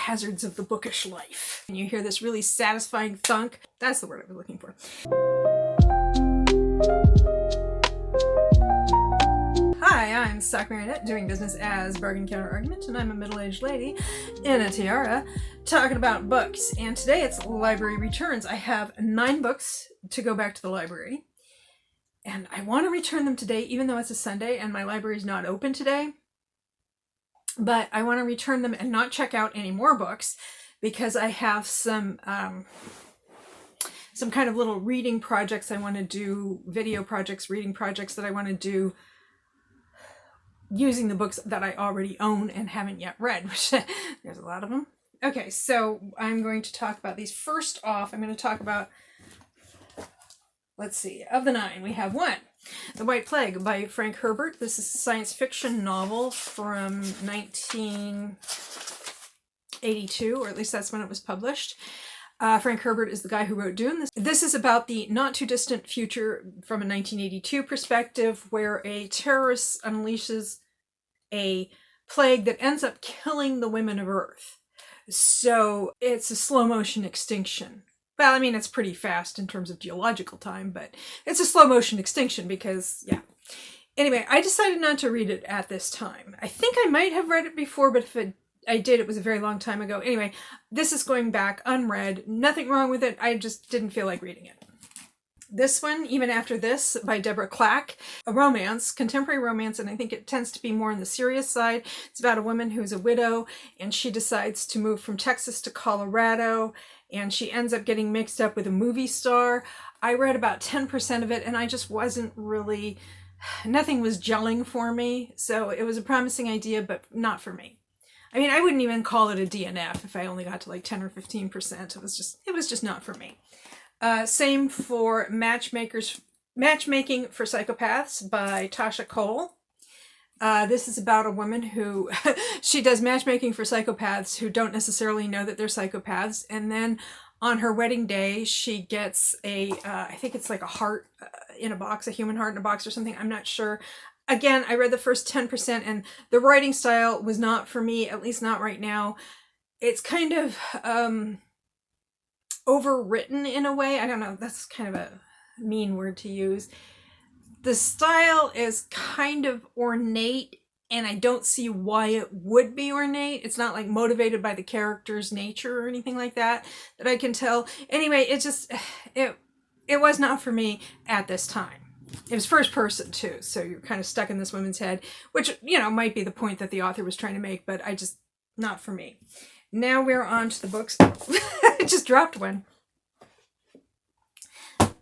hazards of the bookish life. And you hear this really satisfying thunk. That's the word I was looking for. Hi, I'm Sock Marionette, doing business as Bargain Counter Argument, and I'm a middle-aged lady in a tiara talking about books. And today it's library returns. I have 9 books to go back to the library, and I want to return them today, even though it's a Sunday and my library's not open today. But I want to return them and not check out any more books because I have some kind of little reading projects I want to do, video projects, reading projects that I want to do using the books that I already own and haven't yet read, which there's a lot of them. Okay, so I'm going to talk about these. First off, I'm going to talk about, let's see, of the 9, we have 1. The White Plague by Frank Herbert. This is a science fiction novel from 1982, or at least that's when it was published. Frank Herbert is the guy who wrote Dune. This is about the not too distant future from a 1982 perspective, where a terrorist unleashes a plague that ends up killing the women of Earth. So it's a slow motion extinction. Well, I mean, it's pretty fast in terms of geological time, but it's a slow motion extinction because, yeah. Anyway, I decided not to read it at this time. I think I might have read it before, but if I did, it was a very long time ago. Anyway, this is going back unread. Nothing wrong with it. I just didn't feel like reading it. This one, Even After This, by Deborah Clack, a romance, contemporary romance, and I think it tends to be more on the serious side. It's about a woman who's a widow, and she decides to move from Texas to Colorado, and she ends up getting mixed up with a movie star. I read about 10% of it, and I just wasn't really, nothing was gelling for me, so it was a promising idea, but not for me. I mean, I wouldn't even call it a DNF if I only got to like 10 or 15%. It was just not for me. Same for Matchmaking for Psychopaths by Tasha Cole. This is about a woman who, she does matchmaking for psychopaths who don't necessarily know that they're psychopaths. And then on her wedding day, she gets I think it's like a heart in a box, a human heart in a box or something. I'm not sure. Again, I read the first 10% and the writing style was not for me, at least not right now. It's kind of overwritten in a way. I don't know, that's kind of a mean word to use. The style is kind of ornate, and I don't see why it would be ornate. It's not like motivated by the character's nature or anything like that I can tell. Anyway, it was not for me at this time. It was first person too, so you're kind of stuck in this woman's head, which, you know, might be the point that the author was trying to make, but not for me. Now we're on to the books. I just dropped one.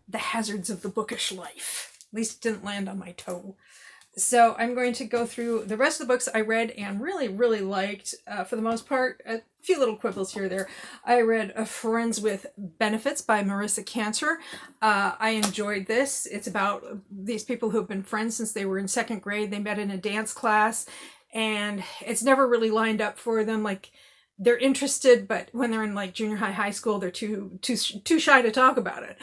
The Hazards of the Bookish Life. At least it didn't land on my toe. So I'm going to go through the rest of the books I read and really, really liked, for the most part. A few little quibbles here or there. I read Friends with Benefits by Marissa Cantor. I enjoyed this. It's about these people who have been friends since they were in 2nd grade. They met in a dance class, and it's never really lined up for them. Like, they're interested, but when they're in like junior high school, they're too shy to talk about it.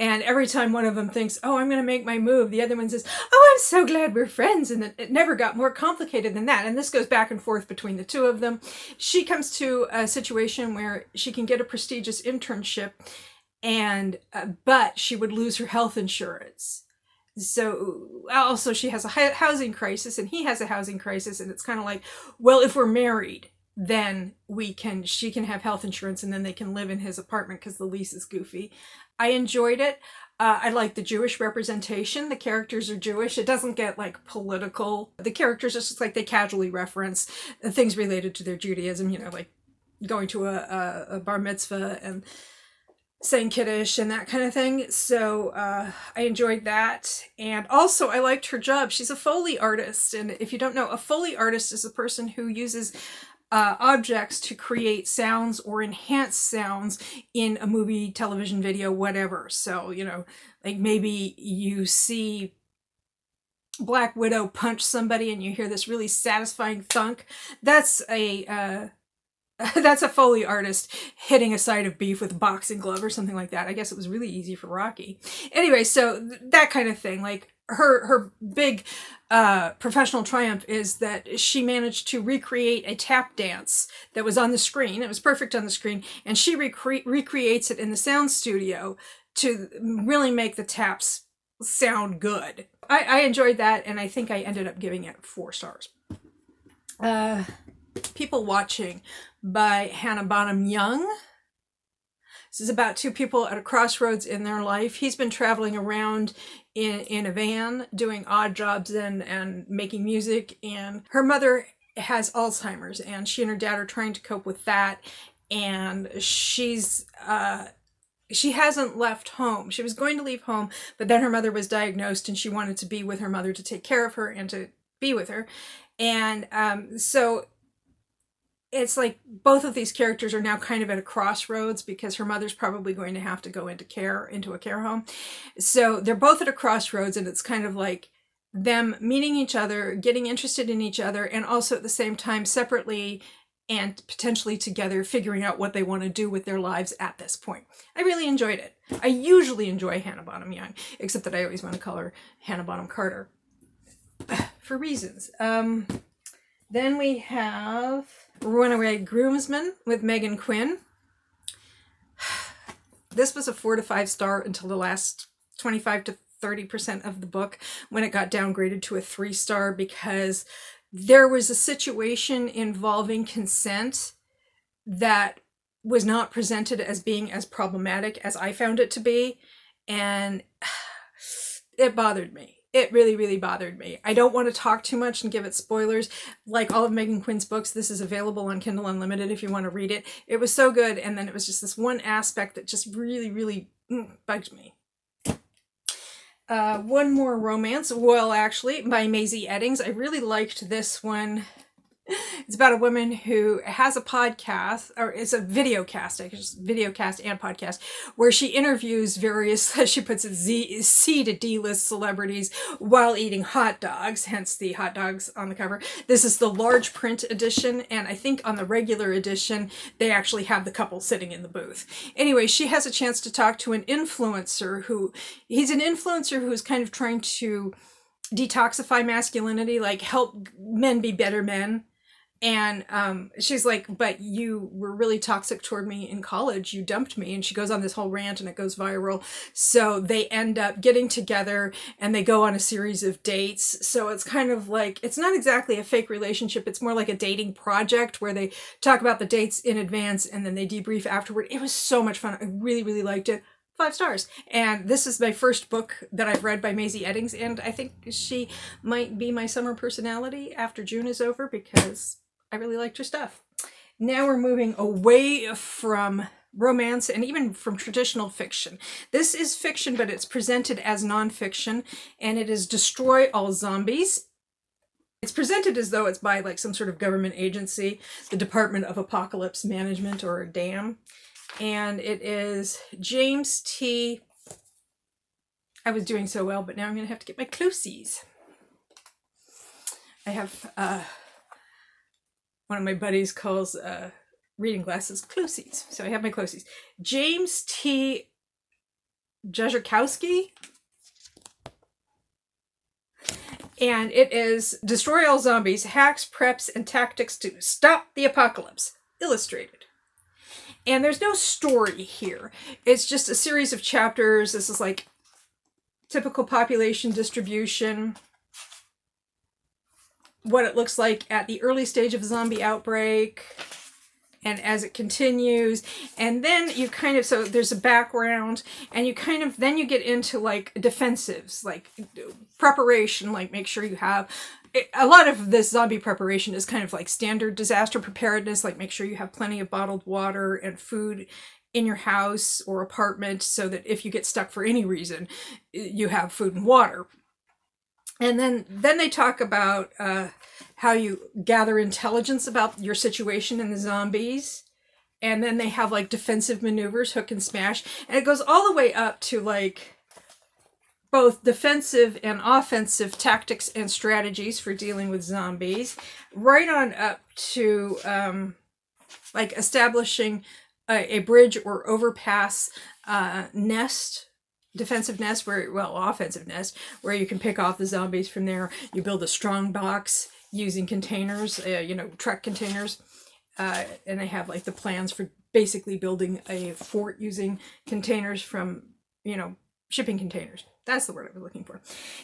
And every time one of them thinks, oh, I'm going to make my move, the other one says, oh, I'm so glad we're friends. And it never got more complicated than that. And this goes back and forth between the two of them. She comes to a situation where she can get a prestigious internship, and but she would lose her health insurance. So also she has a housing crisis, and he has a housing crisis. And it's kind of like, well, if we're married, then she can have health insurance, and then they can live in his apartment because the lease is goofy. I enjoyed it. I like the Jewish representation. The characters are Jewish. It doesn't get like political. The characters just like they casually reference things related to their Judaism, you know, like going to a bar mitzvah and saying Kiddush and that kind of thing. So I enjoyed that. And also I liked her job. She's a Foley artist. And if you don't know, a Foley artist is a person who uses objects to create sounds or enhance sounds in a movie, television, video, whatever. So, you know, like maybe you see Black Widow punch somebody and you hear this really satisfying thunk. That's a Foley artist hitting a side of beef with a boxing glove or something like that. I guess it was really easy for Rocky. Anyway, so that kind of thing. Like, her big professional triumph is that she managed to recreate a tap dance that was on the screen. It was perfect on the screen, and she recreates it in the sound studio to really make the taps sound good. I enjoyed that, and I think I ended up giving it 4 stars. People Watching by Hannah Bonham Young. This is about 2 people at a crossroads in their life. He's been traveling around in a van doing odd jobs and making music, and her mother has Alzheimer's, and she and her dad are trying to cope with that, and she hasn't left home. She was going to leave home, but then her mother was diagnosed, and she wanted to be with her mother, to take care of her and to be with her. And so it's like both of these characters are now kind of at a crossroads, because her mother's probably going to have to go into a care home. So they're both at a crossroads, and it's kind of like them meeting each other, getting interested in each other, and also at the same time separately and potentially together figuring out what they want to do with their lives at this point. I really enjoyed it. I usually enjoy Hannah Bonham Young, except that I always want to call her Hannah Bonham Carter for reasons. Then we have Runaway Groomsman with Megan Quinn. This was a 4 to 5 star until the last 25 to 30% of the book, when it got downgraded to a 3 star, because there was a situation involving consent that was not presented as being as problematic as I found it to be, and it bothered me. It really, really bothered me. I don't want to talk too much and give it spoilers. Like all of Megan Quinn's books, this is available on Kindle Unlimited if you want to read it. It was so good, and then it was just this one aspect that just really, really bugged me. One more romance, well, actually, by Maisie Eddings. I really liked this one. It's about a woman who has a podcast, or it's a videocast, I guess, videocast and podcast, where she interviews various, she puts it, C to D-list celebrities while eating hot dogs, hence the hot dogs on the cover. This is the large print edition, and I think on the regular edition, they actually have the couple sitting in the booth. Anyway, she has a chance to talk to an influencer he's an influencer who's kind of trying to detoxify masculinity, like help men be better men. And she's like, but you were really toxic toward me in college. You dumped me. And she goes on this whole rant, and it goes viral. So they end up getting together, and they go on a series of dates. So it's kind of like, it's not exactly a fake relationship. It's more like a dating project where they talk about the dates in advance, and then they debrief afterward. It was so much fun. I really, really liked it. 5 stars. And this is my first book that I've read by Maisie Eddings, and I think she might be my summer personality after June is over, because I really liked her stuff. Now we're moving away from romance and even from traditional fiction. This is fiction, but it's presented as nonfiction, and it is Destroy All Zombies. It's presented as though it's by like some sort of government agency, the Department of Apocalypse Management, or DAM. And it is James T. I was doing so well, but now I'm going to have to get my closies. I have one of my buddies calls reading glasses closies. So I have my closies. James T. Jazierkowski. And it is Destroy All Zombies, Hacks, Preps, and Tactics to Stop the Apocalypse. Illustrated. And there's no story here. It's just a series of chapters. This is like typical population distribution, what it looks like at the early stage of a zombie outbreak, and as it continues. And then you kind of, so there's a background, and you kind of, then you get into like defensives, like preparation, like make sure you have, a lot of this zombie preparation is kind of like standard disaster preparedness, like make sure you have plenty of bottled water and food in your house or apartment, so that if you get stuck for any reason, you have food and water. And then they talk about how you gather intelligence about your situation and the zombies. And then they have like defensive maneuvers, hook and smash. And it goes all the way up to like both defensive and offensive tactics and strategies for dealing with zombies. Right on up to like establishing a bridge or overpass nest defensive nest offensive nest, where you can pick off the zombies from there. You build a strong box using containers, truck containers. And they have like the plans for basically building a fort using containers from, shipping containers. That's the word I was looking for.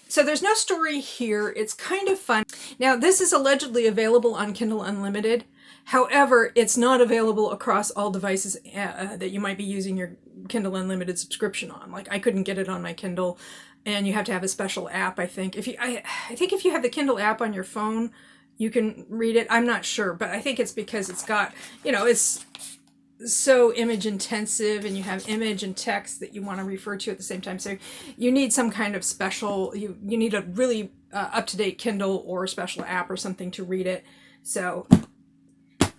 So there's no story here. It's kind of fun. Now, this is allegedly available on Kindle Unlimited. However, it's not available across all devices that you might be using your Kindle Unlimited subscription on. Like, I couldn't get it on my Kindle, and you have to have a special app, I think. I think if you have the Kindle app on your phone, you can read it. I'm not sure, but I think it's because it's got, it's so image intensive, and you have image and text that you want to refer to at the same time. So you need some kind of special, you need a really up-to-date Kindle or special app or something to read it. So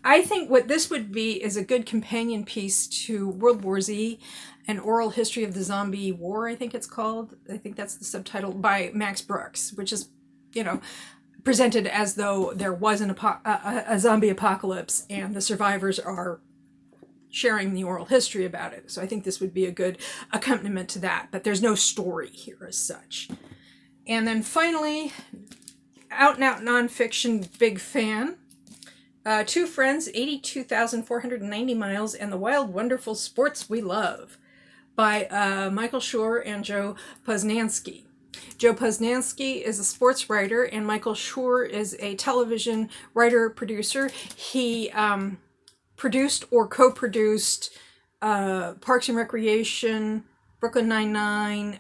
I think what this would be is a good companion piece to World War Z, An Oral History of the Zombie War, I think it's called. I think that's the subtitle, by Max Brooks, which is, presented as though there was a zombie apocalypse and the survivors are sharing the oral history about it. So I think this would be a good accompaniment to that, but there's no story here as such. And then finally, out and out nonfiction, big fan. Two Friends, 82,490 Miles, and the Wild Wonderful Sports We Love, by Michael Schur and Joe Posnanski. Joe Posnanski is a sports writer, and Michael Schur is a television writer-producer. He produced or co-produced Parks and Recreation, Brooklyn Nine-Nine,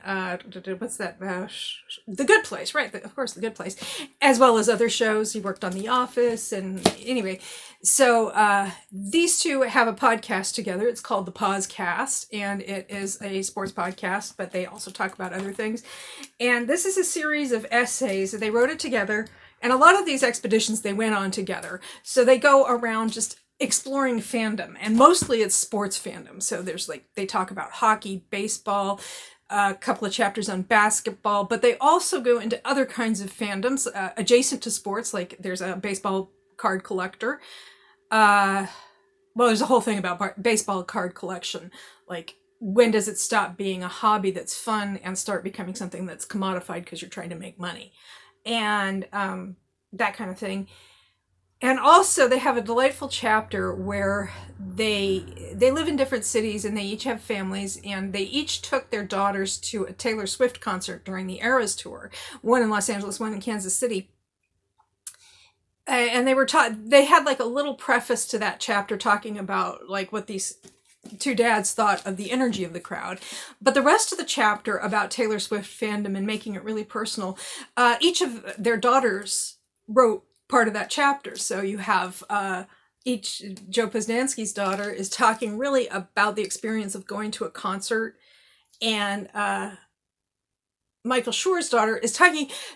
what's that? The Good Place, right? Of course, The Good Place, as well as other shows. He worked on The Office, and anyway, so these two have a podcast together. It's called The Pausecast, and it is a sports podcast, but they also talk about other things. And this is a series of essays. They wrote it together, and a lot of these expeditions they went on together. So they go around just exploring fandom, and mostly it's sports fandom. So there's they talk about hockey, baseball, a couple of chapters on basketball, but they also go into other kinds of fandoms adjacent to sports. Like there's a baseball card collector. There's a whole thing about baseball card collection. Like, when does it stop being a hobby that's fun and start becoming something that's commodified because you're trying to make money, and that kind of thing. And also they have a delightful chapter where they live in different cities, and they each have families, and they each took their daughters to a Taylor Swift concert during the Eras tour, one in Los Angeles, one in Kansas City. And they had like a little preface to that chapter talking about like what these two dads thought of the energy of the crowd. But the rest of the chapter about Taylor Swift fandom and making it really personal, each of their daughters wrote part of that chapter. So you have Joe Posnanski's daughter is talking really about the experience of going to a concert, and Michael Schur's daughter is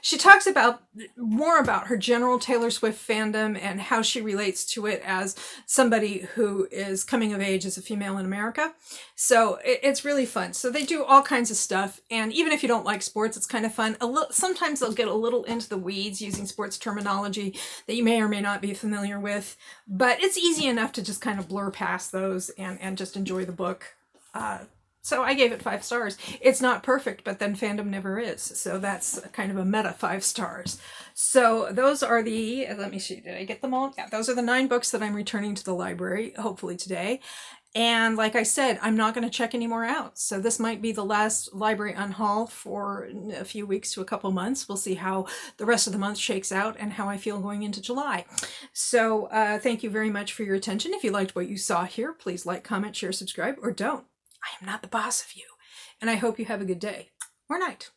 she talks about more about her general Taylor Swift fandom and how she relates to it as somebody who is coming of age as a female in America. So it's really fun. So they do all kinds of stuff. And even if you don't like sports, it's kind of fun. Sometimes they'll get a little into the weeds using sports terminology that you may or may not be familiar with, but it's easy enough to just kind of blur past those and just enjoy the book. So I gave it 5 stars. It's not perfect, but then fandom never is. So that's kind of a meta 5 stars. So those are let me see, did I get them all? Yeah, those are the 9 books that I'm returning to the library, hopefully today. And like I said, I'm not going to check any more out. So this might be the last library unhaul for a few weeks to a couple months. We'll see how the rest of the month shakes out and how I feel going into July. So thank you very much for your attention. If you liked what you saw here, please like, comment, share, subscribe, or don't. I am not the boss of you. And I hope you have a good day or night.